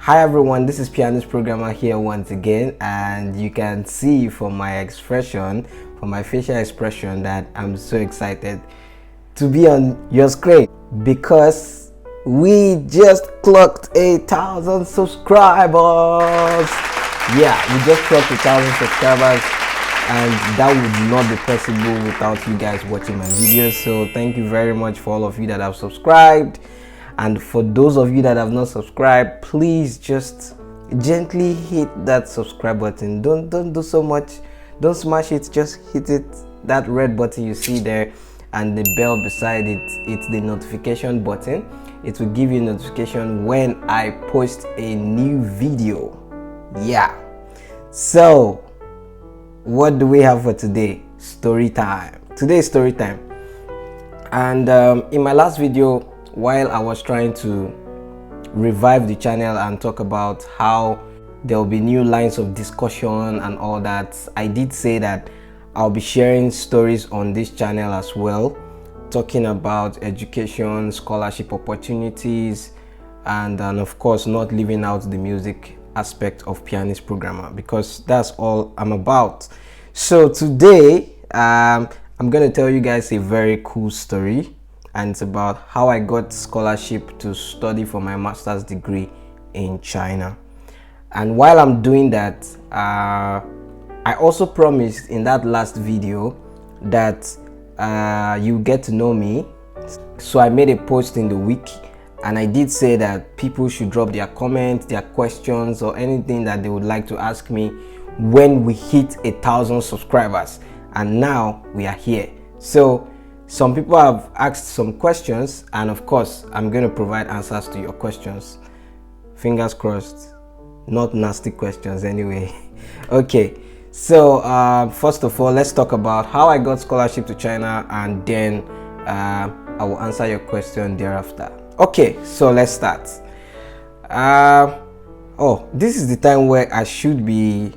Hi everyone, this is Pianistprogrammer here once again, and you can see from my expression, from my facial expression, that I'm so excited to be on your screen because we just clocked 1,000 subscribers. Yeah, we just clocked 1,000 subscribers, and that would not be possible without you guys watching my videos. So thank you very much for all of you that have subscribed. And for those of you that have not subscribed, please just gently hit that subscribe button. Don't do so much, don't smash it, just hit it, that red button you see there, and the bell beside it. It's the notification button. It will give you notification when I post a new video. Yeah, so what do we have for today? Story time. Today is story time. And in my last video, while I was trying to revive the channel and talk about how there will be new lines of discussion and all that, I did say that I'll be sharing stories on this channel as well, talking about education, scholarship opportunities, and of course not leaving out the music aspect of Pianistprogrammer, because that's all I'm about. So today I'm going to tell you guys a very cool story, and it's about how I got scholarship to study for my master's degree in China. And while I'm doing that, I also promised in that last video that you get to know me. So I made a post in the week, and I did say that people should drop their comments, their questions, or anything that they would like to ask me when we hit 1,000 subscribers. And now we are here. So some people have asked some questions, and of course I'm going to provide answers to your questions. Fingers crossed, not nasty questions anyway. Okay, so first of all, let's talk about how I got scholarship to China, and then I will answer your question thereafter. Okay, so let's start. Oh, this is the time where I should be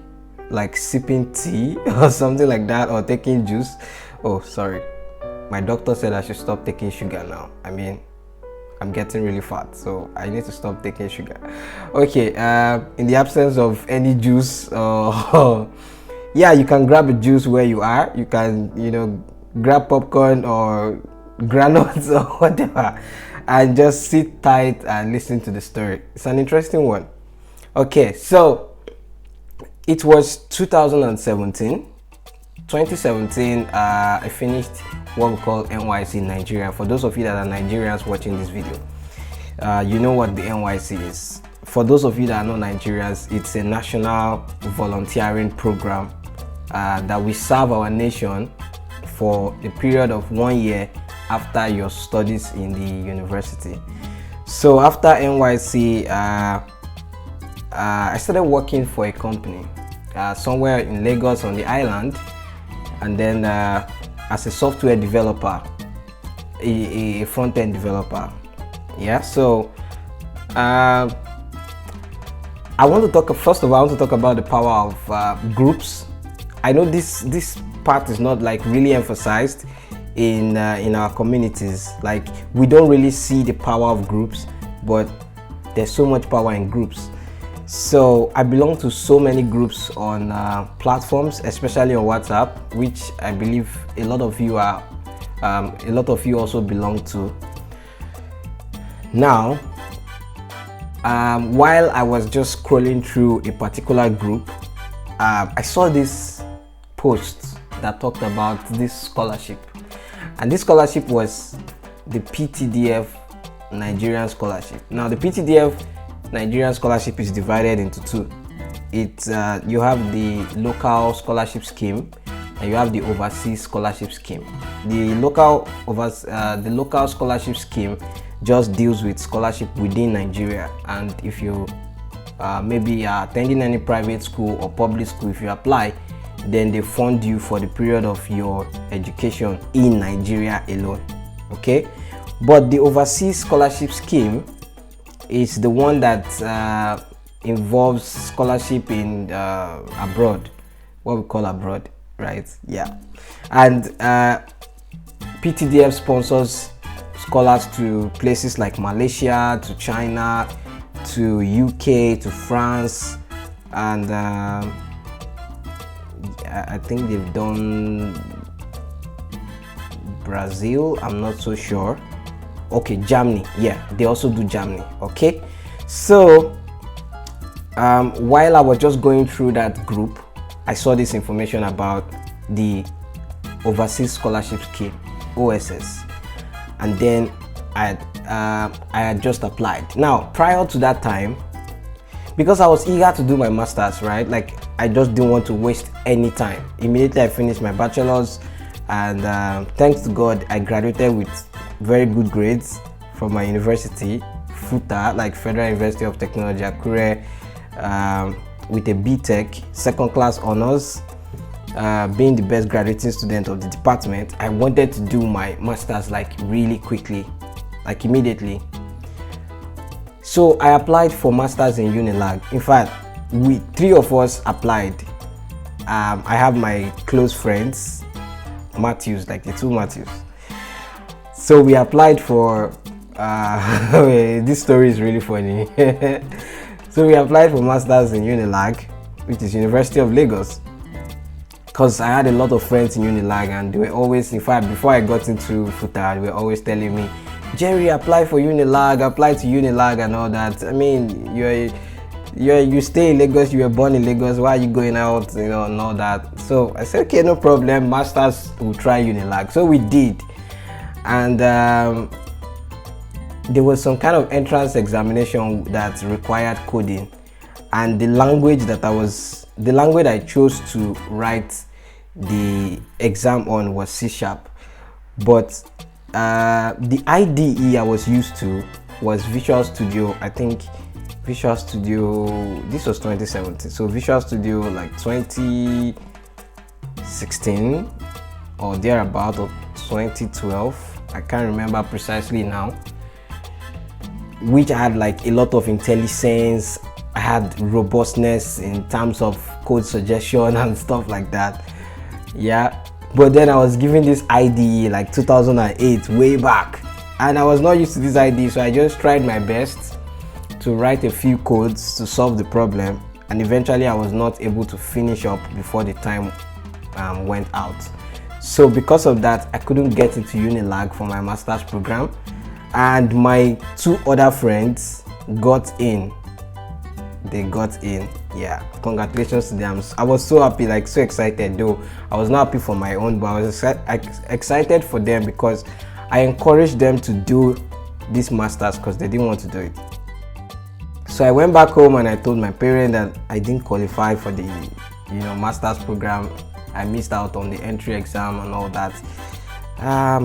like sipping tea or something like that, or taking juice. Oh, sorry. My doctor said I should stop taking sugar now. I mean, I'm getting really fat, so I need to stop taking sugar. Okay, in the absence of any juice, yeah, you can grab a juice where you are. You can, grab popcorn or granules or whatever, and just sit tight and listen to the story. It's an interesting one. Okay, so it was 2017. 2017, I finished what we call NYC in Nigeria. For those of you that are Nigerians watching this video, you know what the NYC is. For those of you that are not Nigerians, it's a national volunteering program that we serve our nation for a period of 1 year after your studies in the university. So after NYC, I started working for a company somewhere in Lagos on the island, and then as a software developer, a front-end developer. Yeah, so I want to talk, first of all, I want to talk about the power of groups. I know this part is not like really emphasized in our communities. Like, we don't really see the power of groups, but there's so much power in groups. So I belong to so many groups on platforms, especially on WhatsApp, which I believe a lot of you also belong to. Now, while I was just scrolling through a particular group, I saw this post that talked about this scholarship, and this scholarship was the PTDF Nigerian scholarship. Now, the PTDF Nigerian scholarship is divided into two. You have the local scholarship scheme, and you have the overseas scholarship scheme. The local scholarship scheme just deals with scholarship within Nigeria, and if you maybe are attending any private school or public school, if you apply, then they fund you for the period of your education in Nigeria alone. Okay, but the overseas scholarship scheme is the one that involves scholarship in abroad, what we call abroad, right? Yeah, and PTDF sponsors scholars to places like Malaysia, to China, to UK, to France, and I think they've done Brazil. I'm not so sure. Okay, Germany. Yeah, they also do Germany. Okay, so while I was just going through that group, I saw this information about the Overseas Scholarship Scheme, OSS, and then I had just applied. Now, prior to that time, because I was eager to do my master's, right? Like, I just didn't want to waste any time. Immediately I finished my bachelor's, and thanks to God, I graduated with very good grades from my university, FUTA, like Federal University of Technology, Akure, with a BTech, second class honors. Being the best graduating student of the department, I wanted to do my master's like really quickly, like immediately. So I applied for master's in Unilag. In fact, three of us applied. I have my close friends, Matthews, like the two Matthews. So we applied for, this story is really funny. So we applied for master's in Unilag, which is University of Lagos. Because I had a lot of friends in Unilag, and they were always, in fact, before I got into FUTA, they were always telling me, Jerry, apply for Unilag, apply to Unilag and all that. I mean, you stay in Lagos, you were born in Lagos, why are you going out, and all that. So I said, okay, no problem, masters, we'll try Unilag. So we did, and there was some kind of entrance examination that required coding, and the language I chose to write the exam on was C#, but the IDE I was used to was Visual Studio. I think Visual Studio, this was 2017, so Visual Studio like 2016 or thereabout, or 2012, I can't remember precisely now, which I had like a lot of IntelliSense. I had robustness in terms of code suggestion and stuff like that. Yeah, but then I was given this IDE like 2008, way back, and I was not used to this IDE, so I just tried my best to write a few codes to solve the problem, and eventually I was not able to finish up before the time went out. So because of that, I couldn't get into Unilag for my master's program, and my two other friends got in. They got in. Yeah, congratulations to them. I was so happy, like so excited, though I was not happy for my own, but I was excited for them because I encouraged them to do this master's because they didn't want to do it. So I went back home and I told my parents that I didn't qualify for the master's program. I missed out on the entry exam and all that. I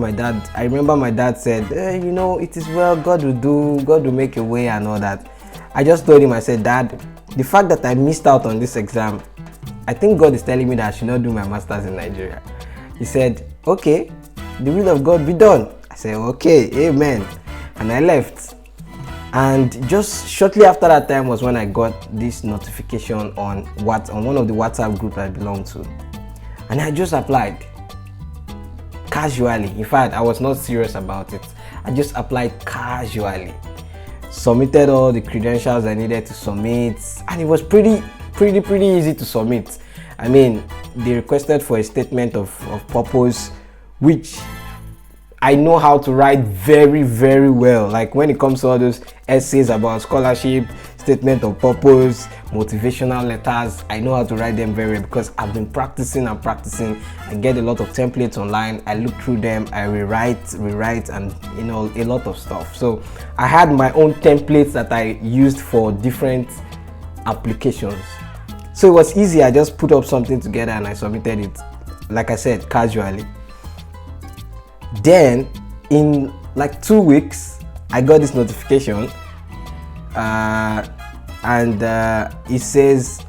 remember my dad said, it is well, God will make a way and all that. I just told him, I said, Dad, the fact that I missed out on this exam, I think God is telling me that I should not do my master's in Nigeria. He said, okay, the will of God be done. I said, okay, amen. And I left. And just shortly after that time was when I got this notification on one of the WhatsApp groups I belong to. And I just applied casually. In fact, I was not serious about it. I just applied casually. Submitted all the credentials I needed to submit, and it was pretty easy to submit. I mean, they requested for a statement of purpose, which I know how to write very, very well. Like when it comes to all those essays about scholarship, statement of purpose, motivational letters, I know how to write them very well because I've been practicing and practicing. I get a lot of templates online, I look through them, I rewrite and a lot of stuff. So I had my own templates that I used for different applications. So it was easy. I just put up something together and I submitted it, like I said, casually. Then in like 2 weeks I got this notification and it says,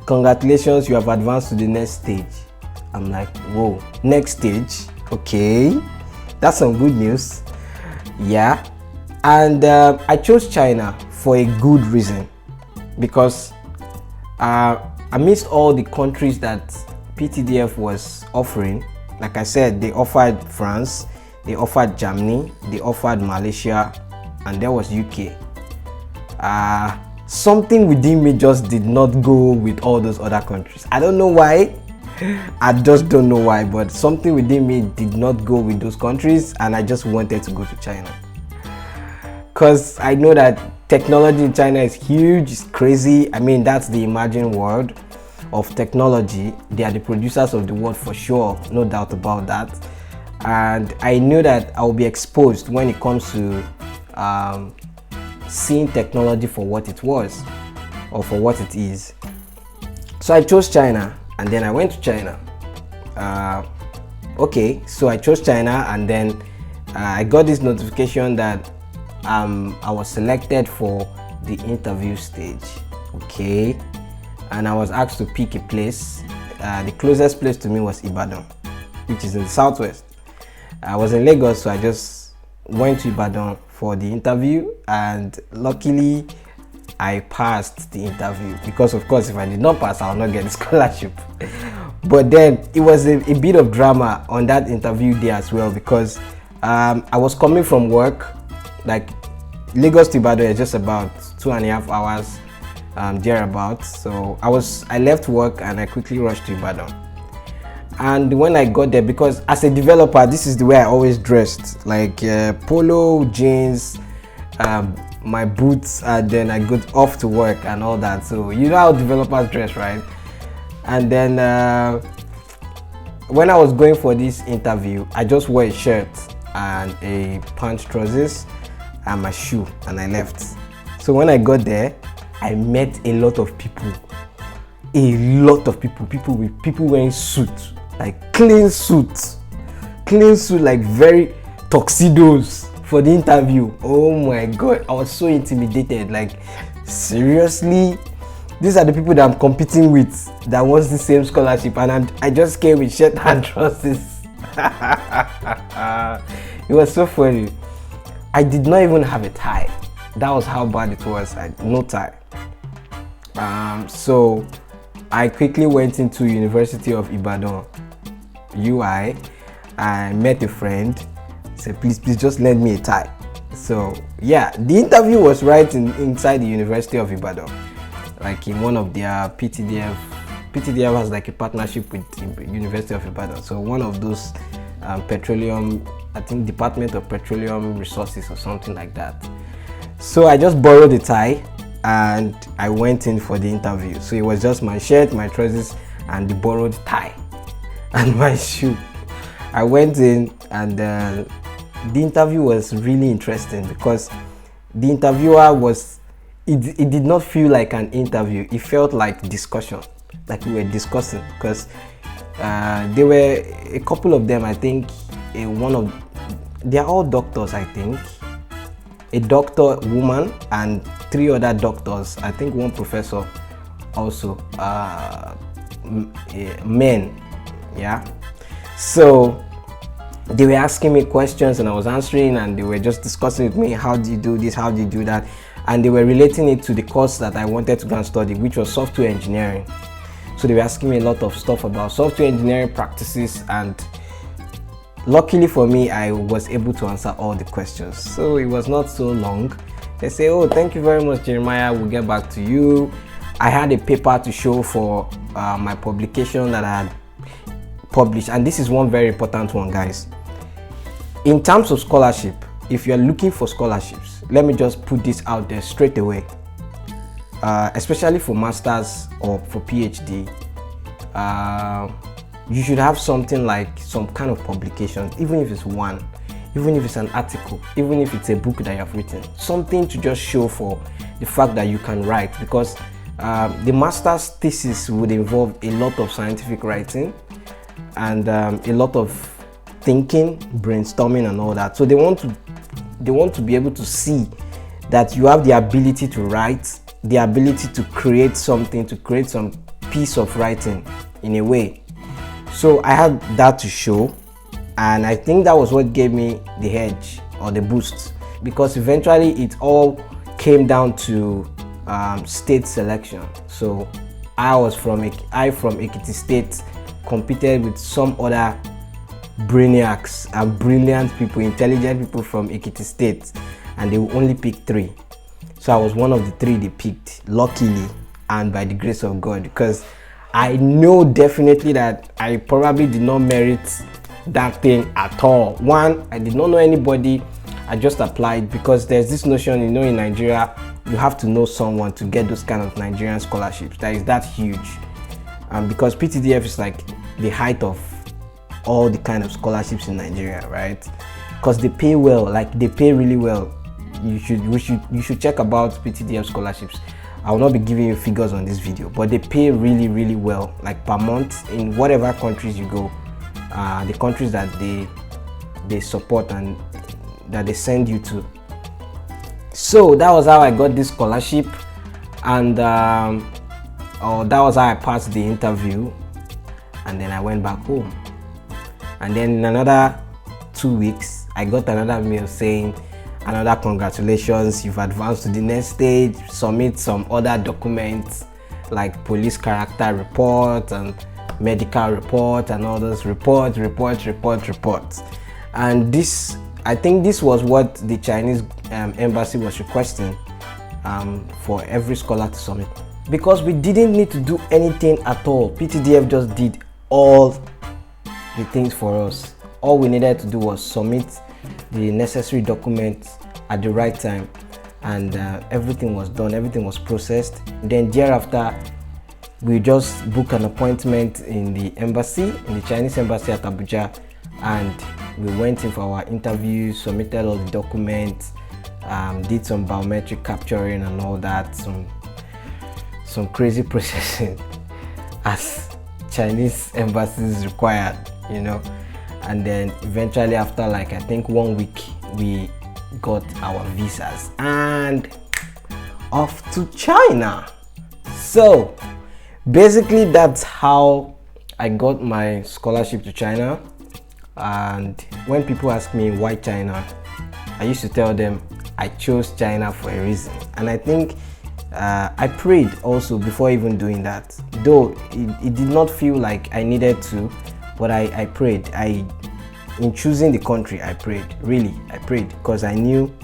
congratulations, you have advanced to the next stage. I'm like, whoa, next stage, okay, that's some good news. Yeah. And I chose China for a good reason, because amidst all the countries that PTDF was offering, like I said, they offered France, they offered Germany, they offered Malaysia, and there was UK. something within me just did not go with all those other countries. I don't know why. I just don't know why, but something within me did not go with those countries, and I just wanted to go to China. Because I know that technology in China is huge, it's crazy. I mean, that's the emerging world of technology. They are the producers of the world for sure, no doubt about that. And I knew that I will be exposed when it comes to seeing technology for what it was or for what it is. So I chose China, and then I went to China. Okay, so I chose China, and then I got this notification that I was selected for the interview stage. Okay, and I was asked to pick a place. The closest place to me was Ibadan, which is in the southwest. I was in Lagos, so I just went to Ibadan for the interview, and luckily I passed the interview, because of course if I did not pass, I will not get the scholarship. But then it was a bit of drama on that interview day as well, because I was coming from work. Like, Lagos to Ibadan is just about 2.5 hours thereabouts. So I left work and I quickly rushed to Ibadan. And when I got there, because as a developer, this is the way I always dressed, like polo, jeans, my boots, and then I got off to work and all that. So you know how developers dress, right? And then when I was going for this interview, I just wore a shirt and a pants, trousers, and my shoe, and I left. So when I got there, I met a lot of people, people wearing suits, like clean suits, like very tuxedos for the interview. Oh my god, I was so intimidated. Like, seriously, these are the people that I'm competing with that wants the same scholarship, and I just came with shirt and trousers. It was so funny. I did not even have a tie. That was how bad it was. No tie. So I quickly went into University of Ibadan, UI. I met a friend. He said, please just lend me a tie. So yeah, the interview was right inside the University of Ibadan, like in one of their PTDF. PTDF has like a partnership with the University of Ibadan. So one of those petroleum, I think Department of Petroleum Resources or something like that. So I just borrowed the tie and I went in for the interview. So it was just my shirt, my trousers, and the borrowed tie and my shoe. I went in, and the interview was really interesting, because the interviewer was, it did not feel like an interview. It felt like discussion, like we were discussing, because there were a couple of them. I think they're all doctors, I think. A doctor woman and 3 other doctors, I think 1 professor also, men. Yeah, so they were asking me questions and I was answering, and they were just discussing with me, how do you do this, how do you do that, and they were relating it to the course that I wanted to go and study, which was software engineering. So they were asking me a lot of stuff about software engineering practices, and luckily for me, I was able to answer all the questions. So it was not so long. They say, oh, thank you very much, Jeremiah, we'll get back to you. I had a paper to show for my publication that I had published, and this is one very important one, guys. In terms of scholarship, if you're looking for scholarships, let me just put this out there straight away, especially for masters or for PhD, you should have something like some kind of publication, even if it's one, even if it's an article, even if it's a book that you have written, something to just show for the fact that you can write, because the master's thesis would involve a lot of scientific writing and a lot of thinking, brainstorming and all that. So they want to be able to see that you have the ability to write, the ability to create something, to create some piece of writing in a way. So I had that to show, and I think that was what gave me the edge or the boost, because eventually it all came down to state selection. So I from Ekiti State competed with some other brainiacs and brilliant people, intelligent people from Ekiti State, and they will only pick 3. So So I was one of the 3 they picked, luckily and by the grace of God, because I know definitely that I probably did not merit that thing at all. One, I did not know anybody. I just applied because there's this notion, you know, in Nigeria, you have to know someone to get those kind of Nigerian scholarships. That is that huge. Because PTDF is like the height of all the kind of scholarships in Nigeria, right? Because they pay well, like they pay really well. You should check about PTDF scholarships. I will not be giving you figures on this video, but they pay really, really well, like per month in whatever countries you go, the countries that they support and that they send you to. So that was how I got this scholarship, and that was how I passed the interview, and then I went back home. And then in another 2 weeks, I got another mail saying, another congratulations, you've advanced to the next stage, submit some other documents like police character report and medical report and all those reports. And this, I think this was what the Chinese embassy was requesting for every scholar to submit, because we didn't need to do anything at all. PTDF just did all the things for us. All we needed to do was submit the necessary documents at the right time, and everything was done, everything was processed. Then thereafter, we just booked an appointment in the embassy, in the Chinese embassy at Abuja, and we went in for our interview, submitted all the documents, did some biometric capturing and all that, some crazy processing as Chinese embassies required, you know. And then eventually, after like I think 1 week, we got our visas and off to China. So basically that's how I got my scholarship to China. And when people ask me why China, I used to tell them I chose China for a reason. And I think I prayed also before even doing that, though it did not feel like I needed to, but I prayed. In choosing the country, I prayed. Really, I prayed, because I knew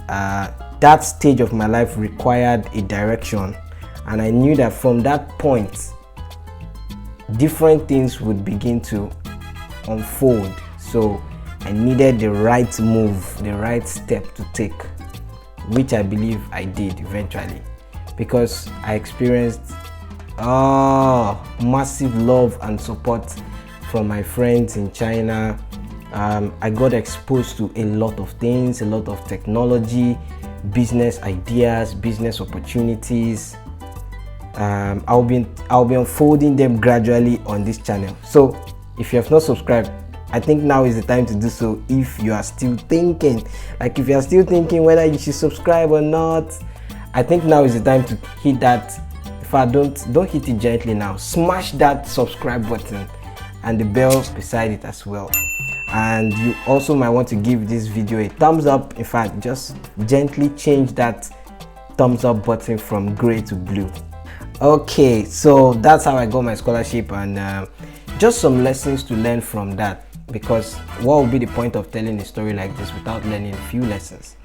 that stage of my life required a direction, and I knew that from that point, different things would begin to unfold. So I needed the right move, the right step to take, which I believe I did eventually, because I experienced massive love and support from my friends in China. I got exposed to a lot of things, a lot of technology, business ideas, business opportunities. I'll be unfolding them gradually on this channel. So if you have not subscribed, I think now is the time to do so. If you are still thinking, like if you are still thinking whether you should subscribe or not, I think now is the time to hit that. If I don't hit it gently now, smash that subscribe button and the bell beside it as well. And you also might want to give this video a thumbs up. In fact, just gently change that thumbs up button from gray to blue. Okay, so that's how I got my scholarship, and just some lessons to learn from that, because what would be the point of telling a story like this without learning a few lessons?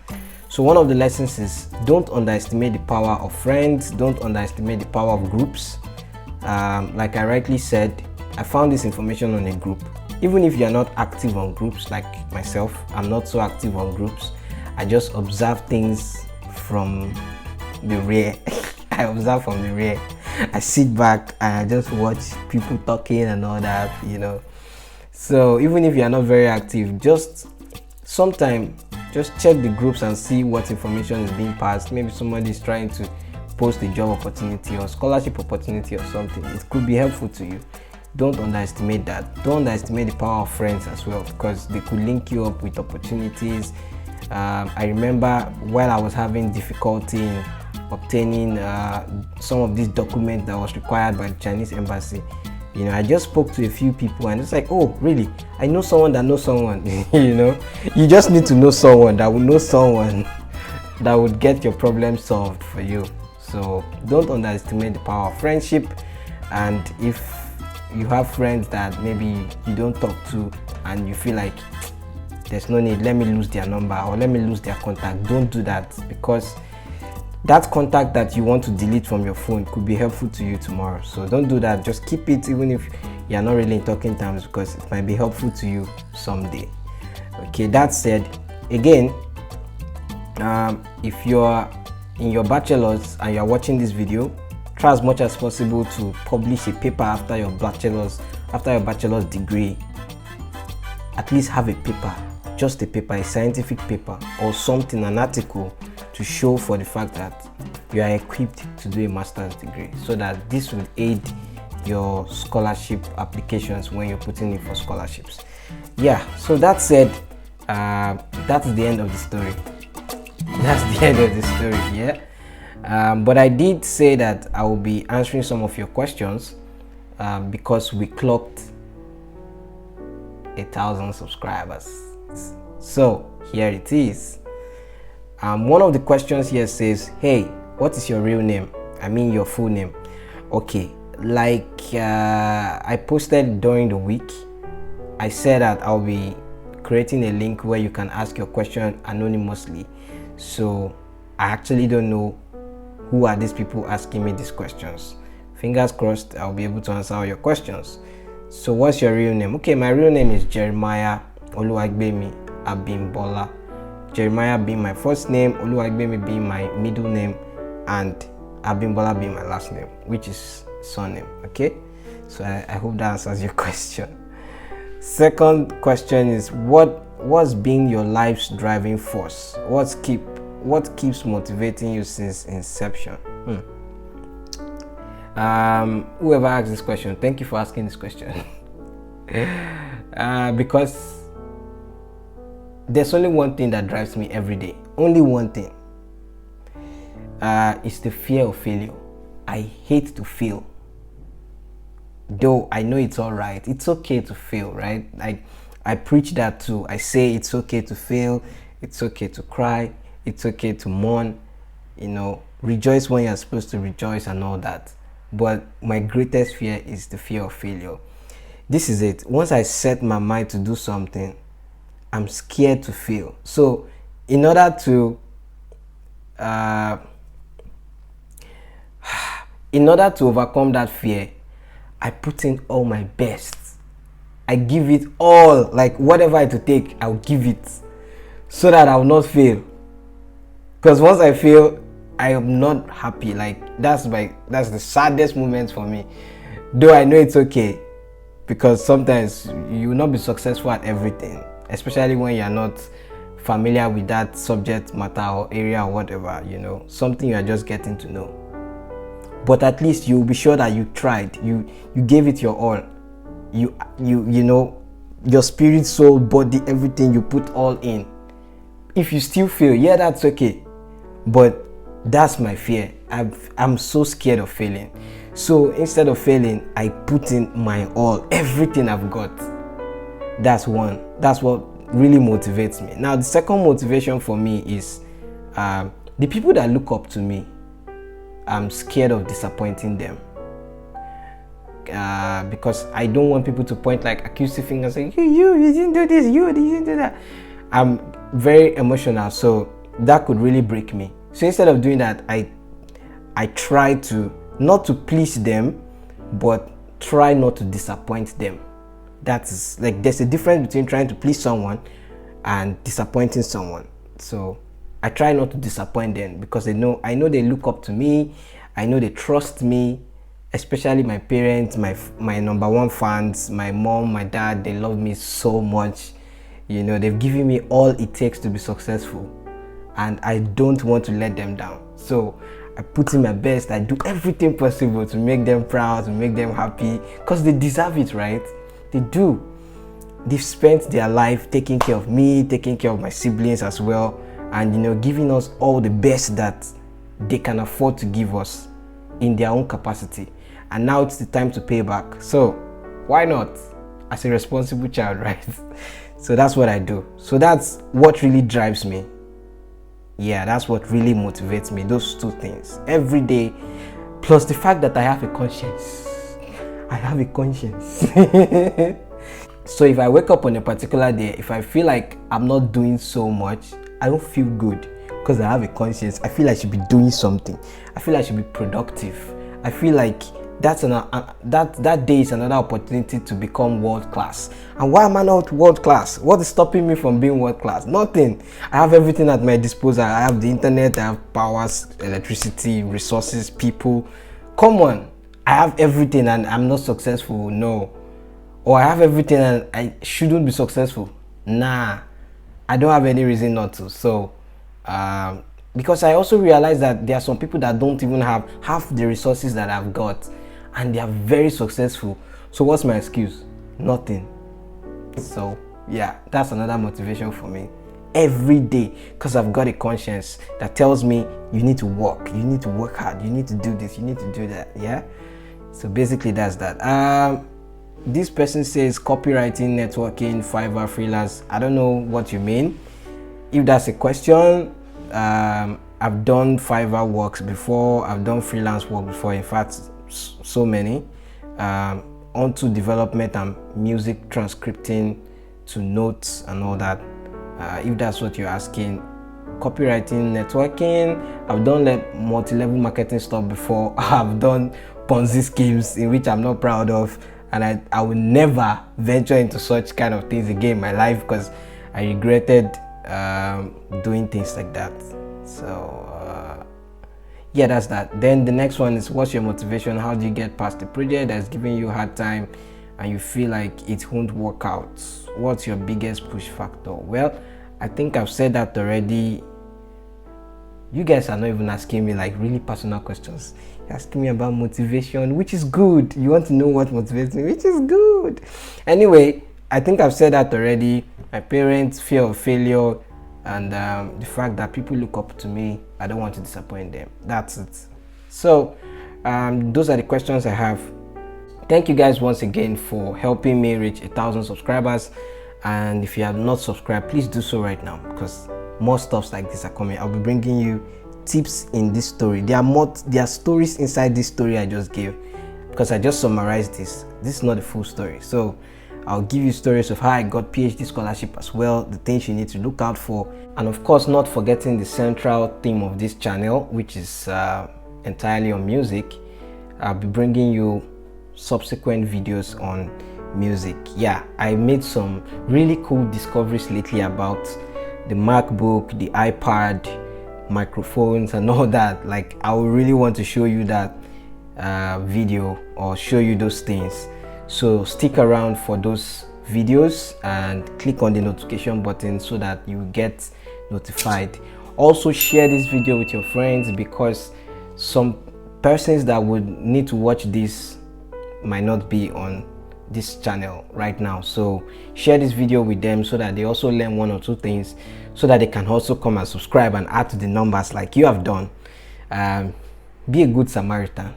So one of the lessons is, don't underestimate the power of friends, don't underestimate the power of groups. Like I rightly said, I found this information on a group. Even if you're not active on groups like myself, I'm not so active on groups. I just observe things from the rear. I observe from the rear. I sit back and I just watch people talking and all that, you know. So even if you're not very active, just sometime just check the groups and see what information is being passed. Maybe somebody is trying to post a job opportunity or scholarship opportunity or something. It could be helpful to you. Don't underestimate that. Don't underestimate the power of friends as well, because they could link you up with opportunities. I remember while I was having difficulty in obtaining some of these documents that was required by the Chinese embassy, you know, I just spoke to a few people and it's like, oh really, I know someone that knows someone. You know, you just need to know someone that will know someone that would get your problem solved for you. So don't underestimate the power of friendship. And if you have friends that maybe you don't talk to and you feel like there's no need, let me lose their number or let me lose their contact, don't do that, because that contact that you want to delete from your phone could be helpful to you tomorrow. So don't do that. Just keep it even if you're not really in talking terms, because it might be helpful to you someday. Okay, that said, again, if you're in your bachelor's and you're watching this video, try as much as possible to publish a paper after your bachelor's degree. At least have a paper, just a paper, a scientific paper or something, an article, to show for the fact that you are equipped to do a master's degree, so that this will aid your scholarship applications when you're putting in for scholarships. Yeah, so that said, that's the end of the story. That's the end of the story, yeah. But I did say that I will be answering some of your questions because we clocked 1,000 subscribers. So here it is. One of the questions here says, hey, what is your real name? I mean your full name. Okay, like I posted during the week, I said that I'll be creating a link where you can ask your question anonymously. So I actually don't know who are these people asking me these questions. Fingers crossed I'll be able to answer all your questions. So what's your real name? Okay, my real name is Jeremiah Oluwagbemi Abimbola. Jeremiah being my first name, Oluwagbemi being my middle name, and Abimbola being my last name, which is surname. Okay, so I hope that answers your question. Second question is, what's been your life's driving force? What keeps motivating you since inception? Whoever asked this question, thank you for asking this question. Because there's only one thing that drives me every day. Only one thing. It's the fear of failure. I hate to fail. Though I know it's all right. It's okay to fail, right? I preach that too. I say it's okay to fail. It's okay to cry. It's okay to mourn. You know, rejoice when you're supposed to rejoice and all that. But my greatest fear is the fear of failure. This is it. Once I set my mind to do something, I'm scared to fail. So in order to overcome that fear, I put in all my best. I give it all, like whatever it will take, I'll give it, so that I will not fail. Because once I fail, I am not happy. Like that's the saddest moment for me. Though I know it's okay, because sometimes you will not be successful at everything, especially when you're not familiar with that subject matter or area or whatever, you know, something you are just getting to know. But at least you'll be sure that you tried, you gave it your all, you know, your spirit, soul, body, everything, you put all in. If you still fail, yeah, that's okay, but that's my fear. I'm so scared of failing. So instead of failing, I put in my all, everything I've got. That's what really motivates me. Now the second motivation for me is the people that look up to me. I'm scared of disappointing them, because I don't want people to point like accusing fingers saying you didn't do this, you didn't do that. I'm very emotional, so that could really break me. So instead of doing that, I try to not to please them, but try not to disappoint them. That's like, there's a difference between trying to please someone and disappointing someone. So I try not to disappoint them, because I know they look up to me. I know they trust me, especially my parents, my number one fans, my mom, my dad. They love me so much. You know, they've given me all it takes to be successful, and I don't want to let them down. So I put in my best. I do everything possible to make them proud, to make them happy, because they deserve it, right? They do. They've spent their life taking care of me, taking care of my siblings as well, and, you know, giving us all the best that they can afford to give us in their own capacity. And now it's the time to pay back. So why not, as a responsible child, right? So that's what I do. So that's what really drives me. Yeah, that's what really motivates me. Those two things every day, plus the fact that I have a conscience. I have a conscience. So if I wake up on a particular day, if I feel like I'm not doing so much, I don't feel good. because I have a conscience. I feel I should be doing something. I feel I should be productive. I feel like that day is another opportunity to become world class. And why am I not world class? What is stopping me from being world class? Nothing. I have everything at my disposal. I have the internet, I have powers, electricity, resources, people. Come on, I have everything and I'm not successful. No. Or I have everything and I shouldn't be successful. Nah, I don't have any reason not to. So because I also realize that there are some people that don't even have half the resources that I've got, and they are very successful. So what's my excuse? Nothing. So yeah, that's another motivation for me every day, because I've got a conscience that tells me you need to work hard, you need to do this, you need to do that. Yeah, so basically that's that. This person says copywriting, networking, Fiverr, freelance. I don't know what you mean. If that's a question, I've done Fiverr works before, I've done freelance work before, in fact so many, onto development and music transcripting to notes and all that. If that's what you're asking, copywriting, networking, I've done like multi-level marketing stuff before. I've done Ponzi schemes in which I'm not proud of, and I will never venture into such kind of things again in my life because I regretted doing things like that. So yeah, that's that. Then the next one is, what's your motivation? How do you get past the project that's giving you a hard time and you feel like it won't work out? What's your biggest push factor? Well, I think I've said that already. You guys are not even asking me like really personal questions. You're asking me about motivation, which is good. You want to know what motivates me, which is good. Anyway, I think I've said that already. My parents, fear of failure, and the fact that people look up to me. I don't want to disappoint them. That's it. So those are the questions I have. Thank you guys once again for helping me reach 1,000 subscribers. And if you have not subscribed, please do so right now, because more stuffs like this are coming. I'll be bringing you tips in this story. There are stories inside this story I just gave, because I just summarized this. This is not the full story. So I'll give you stories of how I got PhD scholarship as well, the things you need to look out for, and of course not forgetting the central theme of this channel, which is entirely on music. I'll be bringing you subsequent videos on music. Yeah, I made some really cool discoveries lately about the MacBook, the iPad, microphones and all that. Like, I would really want to show you that video or show you those things. So stick around for those videos and click on the notification button so that you get notified. Also share this video with your friends, because some persons that would need to watch this might not be on this channel right now. So share this video with them so that they also learn one or two things, so that they can also come and subscribe and add to the numbers like you have done. Be a good Samaritan.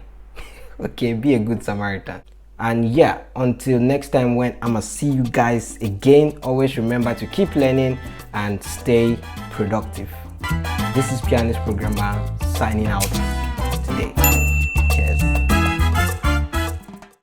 Okay, be a good Samaritan. And yeah, until next time when I'ma see you guys again, always remember to keep learning and stay productive. This is Pianistprogrammer signing out today.